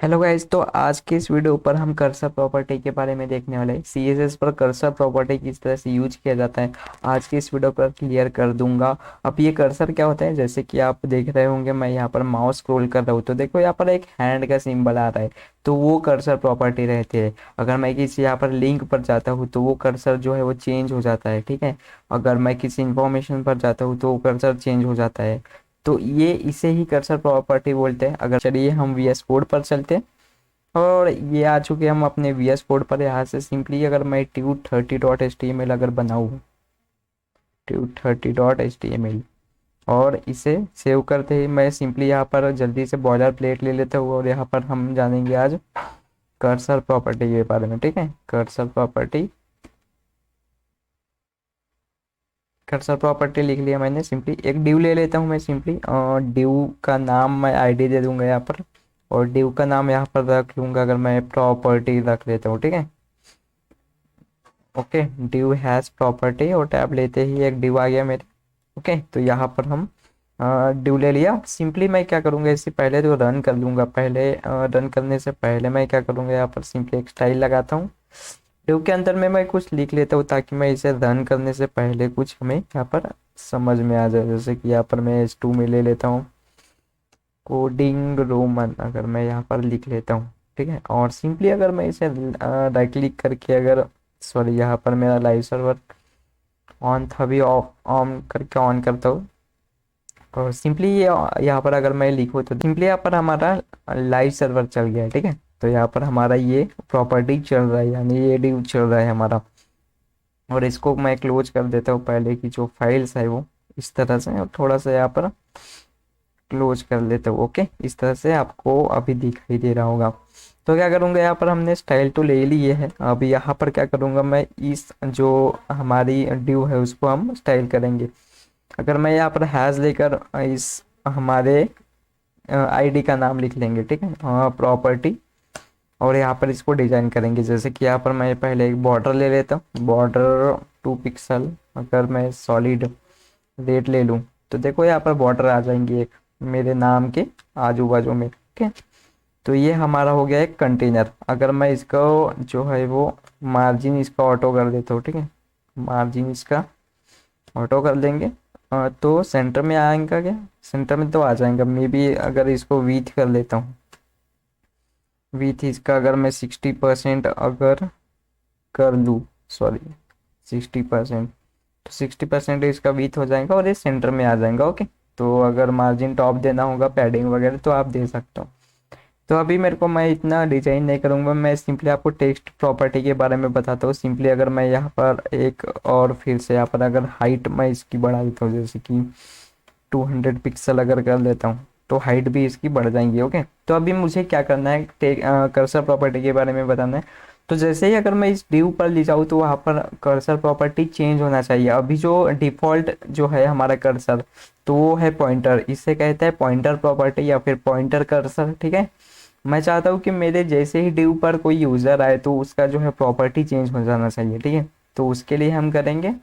Hello guys. तो आज के इस वीडियो पर हम कर्सर प्रॉपर्टी के बारे में देखने वाले हैं। सीएसएस पर कर्सर प्रॉपर्टी किस तरह से यूज किया जाता है आज के इस वीडियो पर क्लियर कर दूंगा। अब ये कर्सर क्या होता है, जैसे कि आप देख रहे होंगे मैं यहाँ पर माउस स्क्रॉल कर रहा हूँ तो देखो यहाँ पर एक हैंड का सिंबल आ रहा है, तो वो कर्सर प्रॉपर्टी रहती है। अगर मैं किसी यहाँ पर लिंक पर जाता हूँ तो वो कर्सर जो है वो चेंज हो जाता है, ठीक है। अगर मैं किसी इंफॉर्मेशन पर जाता हूँ तो वो कर्सर चेंज हो जाता है। तो ये इसे ही कर्सर प्रॉपर्टी बोलते हैं। अगर चलिए हम वीएस कोड पर चलते हैं और ये आ चुके हम अपने वीएस कोड पर। यहाँ से सिंपली अगर मैं tut30.html अगर बनाऊँ, tut30.html, और इसे सेव करते ही मैं सिंपली यहाँ पर जल्दी से बॉयलर प्लेट ले लेता हूँ और यहाँ पर हम जानेंगे आज कर्सर प्रॉपर्टी के बारे में, ठीक है। कर्सर प्रॉपर्टी लिख लिया मैंने। सिंपली एक डिव ले लेता हूँ मैं सिंपली, और डिव का नाम मैं आईडी दे दूंगा यहाँ पर, और डिव का नाम यहाँ पर रख लूंगा अगर मैं प्रॉपर्टी रख लेता हूँ, ठीक है। ओके, डिव हैज प्रॉपर्टी और टैब लेते ही एक डिव आ गया मेरे। ओके, तो यहाँ पर हम डिव ले लिया। सिंपली मैं क्या करूँगा, इससे पहले तो रन कर लूँगा। पहले रन करने से पहले मैं क्या करूँगा, यहाँ पर सिंपली एक स्टाइल लगाता हूँ। डिव के अंदर में मैं कुछ लिख लेता हूँ ताकि मैं इसे रन करने से पहले कुछ हमें यहाँ पर समझ में आ जाए। जैसे कि यहाँ पर मैं H2 में ले लेता हूँ कोडिंग रोमन, अगर मैं यहाँ पर लिख लेता हूँ, ठीक है। और सिंपली अगर मैं इसे राइट क्लिक करके अगर, सॉरी, यहाँ पर मेरा लाइव सर्वर ऑन था, अभी ऑफ ऑन करके ऑन करता हूँ। और सिंपली ये यहाँ पर अगर मैं लिखूँ तो सिंपली यहाँ पर हमारा लाइव सर्वर चल गया है, ठीक है। तो यहाँ पर हमारा ये प्रॉपर्टी चल रहा है, यानी ये डिव चल रहा है हमारा। और इसको मैं क्लोज कर देता हूँ, पहले की जो फाइल्स है वो इस तरह से, और थोड़ा सा यहाँ पर क्लोज कर लेता हूँ। ओके, इस तरह से आपको अभी दिखाई दे रहा होगा। तो क्या करूँगा, यहाँ पर हमने स्टाइल तो ले ली है। अब यहाँ पर क्या करूँगा, मैं इस जो हमारी ड्यू है उसको हम स्टाइल करेंगे। अगर मैं यहाँ पर हैज़ लेकर इस हमारे आईडी का नाम लिख लेंगे, ठीक है, प्रॉपर्टी। और यहाँ पर इसको डिजाइन करेंगे। जैसे कि यहाँ पर मैं पहले एक बॉर्डर ले लेता हूँ, बॉर्डर 2 पिक्सल। अगर मैं सॉलिड रेड ले लूँ तो देखो यहाँ पर बॉर्डर आ जाएंगी एक मेरे नाम के आजू बाजू में, ठीक है। तो ये हमारा हो गया एक कंटेनर। अगर मैं इसको जो है वो मार्जिन इसका ऑटो कर देता हूँ, ठीक है, मार्जिन इसका ऑटो कर देंगे। तो सेंटर में आएगा क्या, सेंटर में तो आ जाएगा मे बी। अगर इसको वीथ कर लेता हूँ, वीथ इसका अगर मैं 60% अगर कर लूँ, सॉरी, 60%, तो 60% इसका विथ हो जाएगा और ये सेंटर में आ जाएगा। ओके, तो अगर मार्जिन टॉप देना होगा, पैडिंग वगैरह, तो आप दे सकते हो। तो अभी मेरे को, मैं इतना डिजाइन नहीं करूंगा, मैं सिंपली आपको टेक्स्ट प्रॉपर्टी के बारे में बताता हूँ। सिंपली अगर मैं यहाँ पर एक और फिर से यहाँ पर अगर हाइट मैं इसकी बढ़ा देता हूँ, जैसे कि 200 पिक्सल अगर कर लेता हूँ, तो हाइट भी इसकी बढ़ जाएंगी। ओके, तो अभी मुझे क्या करना है, कर्सर प्रॉपर्टी के बारे में बताना है। तो जैसे ही अगर मैं इस डिव पर ले जाऊँ तो वहाँ पर कर्सर प्रॉपर्टी चेंज होना चाहिए। अभी जो डिफॉल्ट जो है हमारा कर्सर, तो वो है पॉइंटर, इसे कहते हैं पॉइंटर प्रॉपर्टी या फिर पॉइंटर कर्सर, ठीक है। मैं चाहता हूँ कि मेरे जैसे ही डिव पर कोई यूज़र आए तो उसका जो है प्रॉपर्टी चेंज हो जाना चाहिए, ठीक है। तो उसके लिए हम करेंगे,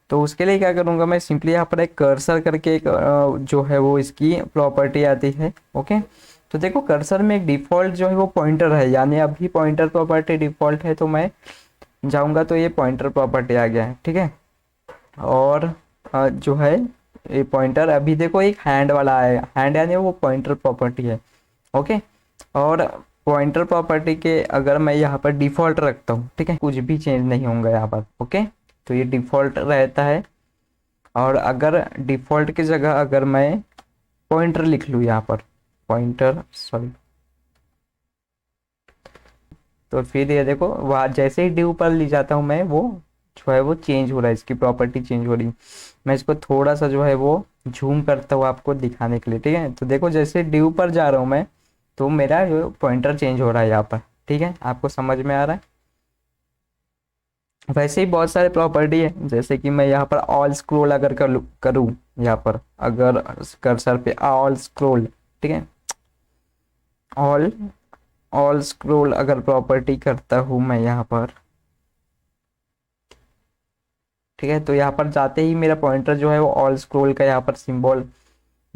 तो उसके लिए क्या करूँगा, मैं सिंपली यहाँ पर एक कर्सर करके एक जो है वो इसकी प्रॉपर्टी आती है। ओके, तो देखो कर्सर में एक डिफ़ॉल्ट जो है वो पॉइंटर है, यानी अभी पॉइंटर प्रॉपर्टी डिफ़ॉल्ट है, तो मैं जाऊँगा तो ये पॉइंटर प्रॉपर्टी आ गया है, ठीक है। और जो है ये पॉइंटर अभी देखो एक हैंड वाला है, हैंड यानी वो पॉइंटर प्रॉपर्टी है। ओके, और पॉइंटर प्रॉपर्टी के अगर मैं यहाँ पर डिफ़ॉल्ट रखता हूँ, ठीक है, कुछ भी चेंज नहीं होगा यहाँ पर। ओके, तो ये डिफ़ॉल्ट रहता है। और अगर डिफ़ॉल्ट की जगह अगर मैं पॉइंटर लिख लूँ यहाँ पर, पॉइंटर, सॉरी, तो फिर ये देखो वहाँ जैसे ही डिव पर ले जाता हूँ मैं, वो जो है वो चेंज हो रहा है, इसकी प्रॉपर्टी चेंज हो रही है। मैं इसको थोड़ा सा जो है वो झूम करता हूँ आपको दिखाने के लिए, ठीक है। तो देखो जैसे डिव पर जा रहा हूँ मैं, तो मेरा जो पॉइंटर चेंज हो रहा है यहाँ पर, ठीक है, आपको समझ में आ रहा है। वैसे ही बहुत सारे प्रॉपर्टी है, जैसे कि मैं यहाँ पर ऑल स्क्रोल अगर करूँ, यहाँ पर अगर कर्सर पे ऑल स्क्रोल, ठीक है, ऑल ऑल स्क्रोल अगर प्रॉपर्टी करता हूँ मैं यहाँ पर, ठीक है, तो यहाँ पर जाते ही मेरा पॉइंटर जो है वो ऑल स्क्रोल का यहाँ पर सिंबल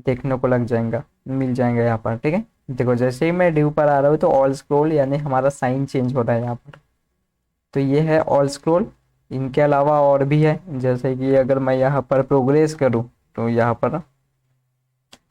देखने को लग जाएगा, मिल जाएगा यहाँ पर, ठीक है। देखो जैसे ही मैं div पर आ रहा हूँ तो ऑल स्क्रोल यानी हमारा साइन चेंज हो रहा है यहाँ पर। तो ये है ऑल स्क्रोल। इनके अलावा और भी है, जैसे कि अगर मैं यहाँ पर प्रोग्रेस करूँ तो यहाँ पर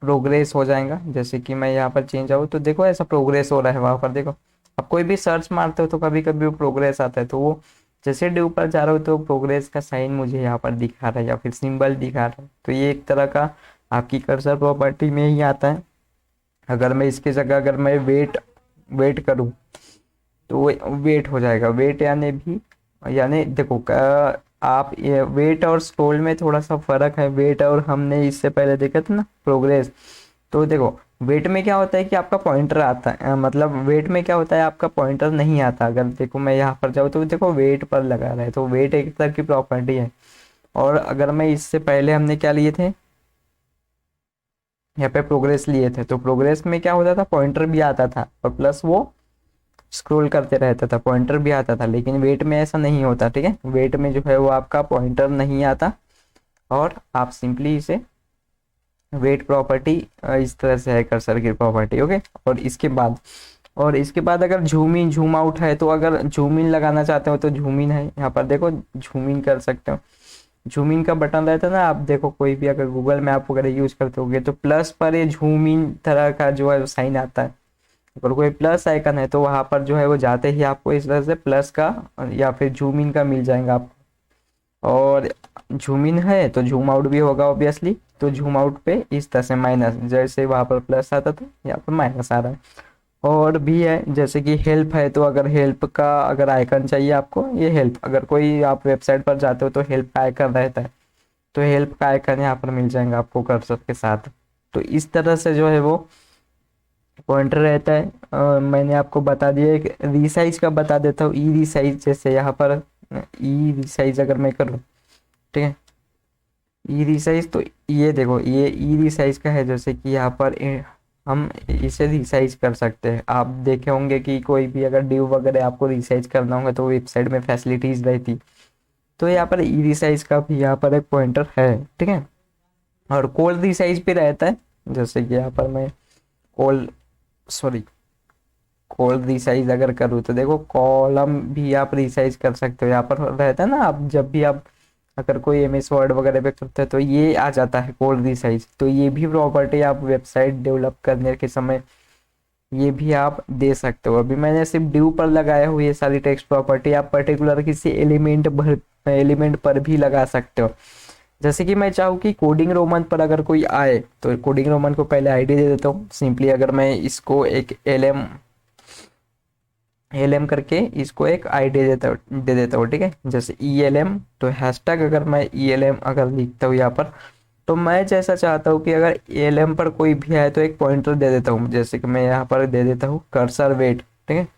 प्रोग्रेस हो जाएगा। जैसे कि मैं यहाँ पर चेंज आऊँ तो देखो ऐसा प्रोग्रेस हो रहा है वहाँ पर, देखो। अब कोई भी सर्च मारते हो तो कभी कभी वो प्रोग्रेस आता है, तो वो जैसे ड्यू पर जा रहा हो तो प्रोग्रेस का साइन मुझे यहाँ पर दिखा रहा है या फिर सिंबल दिखा रहा है। तो ये एक तरह का आपकी कर्सर प्रॉपर्टी में ही आता है। अगर मैं इसकी जगह अगर मैं वेट वेट करूँ तो वेट हो जाएगा। वेट यानी भी यानी देखो आप ये वेट और स्क्रोल में थोड़ा सा फर्क है। वेट और हमने इससे पहले देखा था ना प्रोग्रेस। तो देखो वेट में क्या होता है कि आपका पॉइंटर आता है, मतलब वेट में क्या होता है आपका पॉइंटर नहीं आता। अगर देखो मैं यहाँ पर जाऊँ तो देखो वेट पर लगा रहा है, तो वेट एक तरह की प्रॉपर्टी है। और अगर मैं इससे पहले हमने क्या लिए थे, यहाँ पे प्रोग्रेस लिए थे, तो प्रोग्रेस में क्या होता था पॉइंटर भी आता था और प्लस वो स्क्रॉल करते रहता था, पॉइंटर भी आता था। लेकिन वेट में ऐसा नहीं होता, ठीक है। वेट में जो है वो आपका पॉइंटर नहीं आता और आप सिंपली इसे वेट प्रॉपर्टी इस तरह से है कर्सर की प्रॉपर्टी, ओके। और इसके बाद अगर जूम इन जूम आउट है, तो अगर जूम इन लगाना चाहते हो तो जूम इन है यहाँ पर, देखो जूम इन कर सकते हो। जूम इन का बटन रहता है ना, आप देखो कोई भी अगर गूगल मैप वगैरह यूज करते होगे तो प्लस पर ये जूम इन तरह का जो है साइन आता है। अगर कोई प्लस आइकन है तो वहां पर जो है वो जाते ही आपको इस तरह से प्लस का या फिर जूम इन का मिल जाएगा आपको। और जूम इन है तो जूम आउट भी होगा ऑब्वियसली। तो जूम आउट पे इस तरह से माइनस, जैसे वहां पर प्लस आता था यहाँ पर माइनस आ रहा है। और भी है जैसे कि हेल्प है, तो अगर हेल्प का अगर आइकन चाहिए आपको, ये हेल्प अगर कोई आप वेबसाइट पर जाते हो तो हेल्प का आइकन रहता है, तो हेल्प का आइकन यहाँ पर मिल जाएगा आपको कर्सर के साथ। तो इस तरह से जो है वो पॉइंटर रहता है। मैंने आपको बता दिया। एक रीसाइज का बता देता हूँ, ई रीसाइज। जैसे यहाँ पर ई रीसाइज अगर मैं करूँ, ठीक है, ई रिसाइज, तो ये देखो ये ई रिसाइज का है। जैसे कि यहाँ पर हम इसे रिसाइज कर सकते हैं। आप देखे होंगे कि कोई भी अगर ड्यू वगैरह आपको रिसाइज करना होगा तो वेबसाइट में फैसिलिटीज रहती, तो यहाँ पर ई रिसाइज का भी यहाँ पर एक पॉइंटर है, ठीक है। और कॉल रिसाइज भी रहता है। जैसे कि यहाँ पर मैं कॉल सॉरी कॉल रिसाइज अगर करूँ तो देखो कॉलम भी आप रिसाइज कर सकते हो। यहाँ पर रहता है ना, आप जब भी आप अगर कोई एमएस वर्ड वगैरह पे करते हैं तो ये आ जाता है कॉल रिसाइज। तो ये भी प्रॉपर्टी आप वेबसाइट डेवलप करने के समय ये भी आप दे सकते हो। अभी मैंने सिर्फ ड्यू पर लगाया हुआ ये सारी टेक्स्ट प्रॉपर्टी, आप पर्टिकुलर किसी एलिमेंट पर भी लगा सकते हो। जैसे कि मैं चाहूँ कि कोडिंग रोमन पर अगर कोई आए तो कोडिंग रोमन को पहले आईडी दे देता हूँ। सिंपली अगर मैं इसको एक एल एम करके इसको एक आईडी दे देता हूँ, ठीक है। जैसे ई एल एम, तो हैशटैग अगर मैं ई एल एम अगर लिखता हूँ यहाँ पर, तो मैं जैसा चाहता हूँ कि अगर ई एल एम पर कोई भी आए तो एक पॉइंटर दे देता हूँ। जैसे कि मैं यहाँ पर दे देता हूँ कर्सर वेट, ठीक है।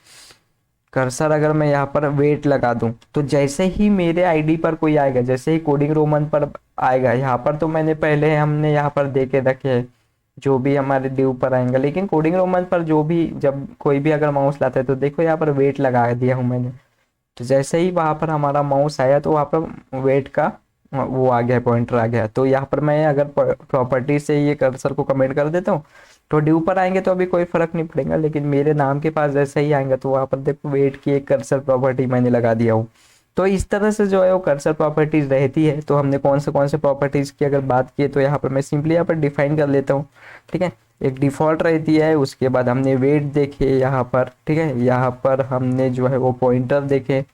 कर्सर अगर मैं यहाँ पर वेट लगा दूं तो जैसे ही मेरे आईडी पर कोई आएगा, जैसे ही कोडिंग रोमन पर आएगा, यहाँ पर तो मैंने पहले हमने यहाँ पर दे के रखे हैं जो भी हमारे ड्यू पर आएंगे। लेकिन कोडिंग रोमन पर जो भी जब कोई भी अगर माउस लाता है तो देखो यहाँ पर वेट लगा दिया हूँ मैंने। तो जैसे ही वहां पर हमारा माउस आया तो वहां पर वेट का वो आ गया, पॉइंटर आ गया। तो यहाँ पर मैं अगर प्रॉपर्टी से ये कर्सर को कमेंट कर देता हूँ तो ड्यू पर आएंगे तो अभी कोई फर्क नहीं पड़ेगा, लेकिन मेरे नाम के पास जैसे ही आएंगे तो वहां पर देखो वेट की एक कर्सर प्रॉपर्टी मैंने लगा दिया हूँ। तो इस तरह से जो है वो कर्सर प्रॉपर्टीज रहती है। तो हमने कौन से प्रॉपर्टीज की अगर बात की तो यहाँ पर मैं सिंपली यहाँ पर डिफाइन कर लेता हूँ, ठीक है। एक डिफॉल्ट रहती है, उसके बाद हमने वेट देखे यहाँ पर, ठीक है। यहाँ पर हमने जो है वो पॉइंटर देखे,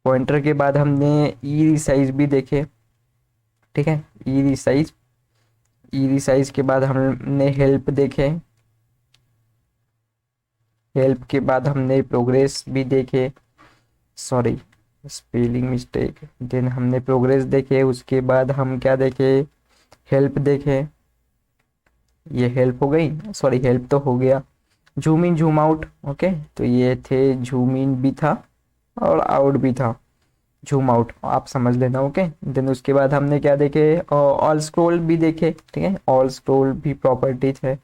पॉइंटर के बाद हमने ई रिसाइज भी देखे, ठीक है। ई रिसाइज के बाद हमने हेल्प देखे, हेल्प के बाद हमने प्रोग्रेस भी देखे, सॉरी स्पेलिंग मिस्टेक। देन हमने प्रोग्रेस देखे, उसके बाद हम क्या देखे, हेल्प देखे। ये हेल्प हो गई, सॉरी हेल्प तो हो गया। Zoom in zoom out, okay. तो ये थे, जूम इन भी था और आउट भी था, जूम आउट आप समझ लेना, ओके। देन उसके बाद हमने क्या देखे, ऑल स्क्रोल भी देखे, ठीक है। ऑल स्क्रोल भी प्रॉपर्टीज है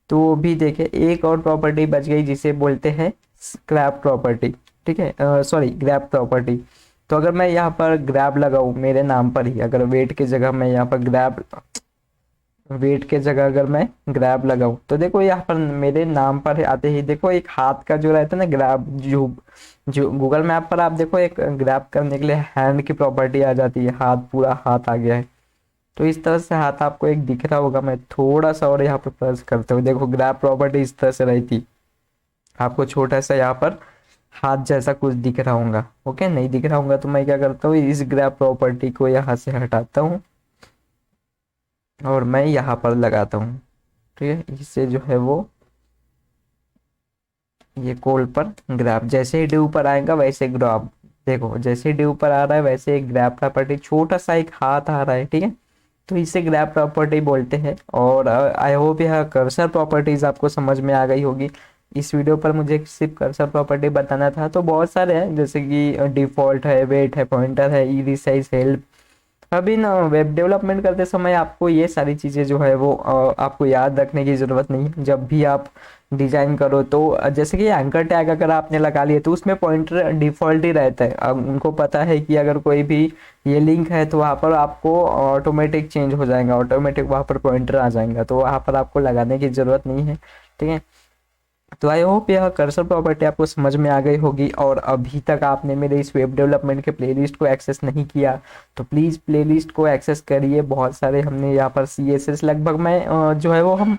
तो वो भी देखे। एक और प्रॉपर्टी बच गई जिसे बोलते हैं स्क्रैप प्रॉपर्टी, ठीक है, सॉरी ग्रैब प्रॉपर्टी। तो अगर मैं यहाँ पर ग्रैब लगाऊँ मेरे नाम पर ही, अगर वेट की जगह मैं यहाँ पर ग्रैब वेट के जगह अगर मैं ग्रैब लगाऊं तो देखो यहाँ पर मेरे नाम पर आते ही देखो एक हाथ का जो रहता है ना ग्रैब, जो जो गूगल मैप पर आप देखो एक ग्रैब करने के लिए हैंड की प्रॉपर्टी आ जाती है, हाथ पूरा हाथ आ गया है। तो इस तरह से हाथ आपको एक दिख रहा होगा, मैं थोड़ा सा और यहाँ पर प्रेस करते हुए देखो ग्रैब प्रॉपर्टी इस तरह से रहती, आपको छोटा सा यहाँ पर हाथ जैसा कुछ दिख रहा होगा। ओके, नहीं दिख रहा होगा तो मैं क्या करता हूँ, इस ग्रैब प्रॉपर्टी को यहाँ से हटाता हूँ और मैं यहाँ पर लगाता हूँ। ठीक है, इससे जो है वो ये कोल पर ग्रैब, जैसे ही ड्यू पर आएगा वैसे ग्रैब, देखो जैसे ही ड्यू पर आ रहा है वैसे एक ग्रैब प्रॉपर्टी छोटा सा एक हाथ आ रहा है। ठीक है, तो इसे ग्रैब प्रॉपर्टी बोलते हैं। और आई होप यह कर्सर प्रॉपर्टीज आपको समझ में आ गई होगी। इस वीडियो पर मुझे सिर्फ कर्सर प्रॉपर्टी बताना था, तो बहुत सारे हैं जैसे कि डिफॉल्ट है, वेट है, पॉइंटर है, ई रिसाइज, हेल्प। अभी ना वेब डेवलपमेंट करते समय आपको ये सारी चीज़ें जो है वो आपको याद रखने की ज़रूरत नहीं है। जब भी आप डिजाइन करो तो जैसे कि एंकर टैग अगर आपने लगा लिए तो उसमें पॉइंटर डिफॉल्ट ही रहता है। अब उनको पता है कि अगर कोई भी ये लिंक है तो वहाँ पर आपको ऑटोमेटिक चेंज हो जाएगा, ऑटोमेटिक वहाँ पर पॉइंटर आ जाएगा, तो वहाँ पर आपको लगाने की ज़रूरत नहीं है। ठीक है, तो आई होप यह कर्सर प्रॉपर्टी आपको समझ में आ गई होगी। और अभी तक आपने मेरे इस वेब डेवलपमेंट के प्लेलिस्ट को एक्सेस नहीं किया तो प्लीज़ प्लेलिस्ट को एक्सेस करिए। बहुत सारे हमने यहाँ पर CSS लगभग मैं जो है वो हम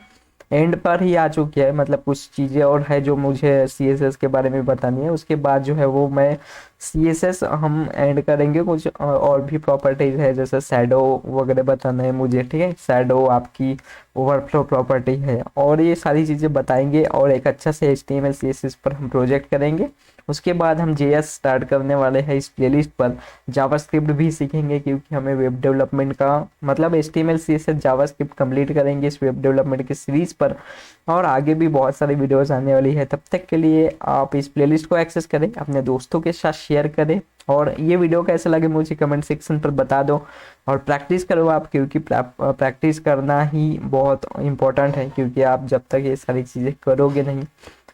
एंड पर ही आ चुकी है, मतलब कुछ चीज़ें और है जो मुझे CSS के बारे में बतानी है, उसके बाद जो है वो मैं CSS हम ऐड करेंगे। कुछ और भी प्रॉपर्टीज है जैसे शैडो वगैरह बताना है मुझे। ठीक है, शैडो आपकी ओवरफ्लो प्रॉपर्टी है और ये सारी चीज़ें बताएंगे और एक अच्छा से HTML CSS पर हम प्रोजेक्ट करेंगे। उसके बाद हम JS स्टार्ट करने वाले हैं इस प्लेलिस्ट पर। जावास्क्रिप्ट भी सीखेंगे क्योंकि हमें वेब डेवलपमेंट का मतलब HTML CSS जावास्क्रिप्ट कंप्लीट करेंगे इस वेब डेवलपमेंट की सीरीज पर। और आगे भी बहुत सारी वीडियोस आने वाली है, तब तक के लिए आप इस प्लेलिस्ट को एक्सेस करें, अपने दोस्तों के साथ शेयर करें और ये वीडियो कैसे लगे मुझे कमेंट सेक्शन पर बता दो। और प्रैक्टिस करो आप, क्योंकि प्रैक्टिस करना ही बहुत इंपॉर्टेंट है, क्योंकि आप जब तक ये सारी चीज़ें करोगे नहीं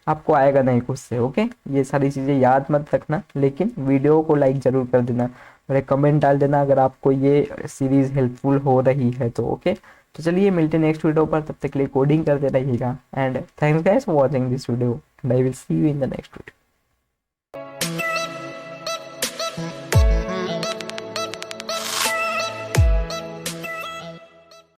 आपको आएगा नहीं खुद से। ओके, ये सारी चीज़ें याद मत रखना, लेकिन वीडियो को लाइक ज़रूर कर देना और एक कमेंट डाल देना अगर आपको ये सीरीज़ हेल्पफुल हो रही है तो। ओके, तो चलिए मिलते हैं नेक्स्ट वीडियो पर, तब तक के लिए कोडिंग करते रहिएगा and thanks guys for watching this video and I will see you in the next video.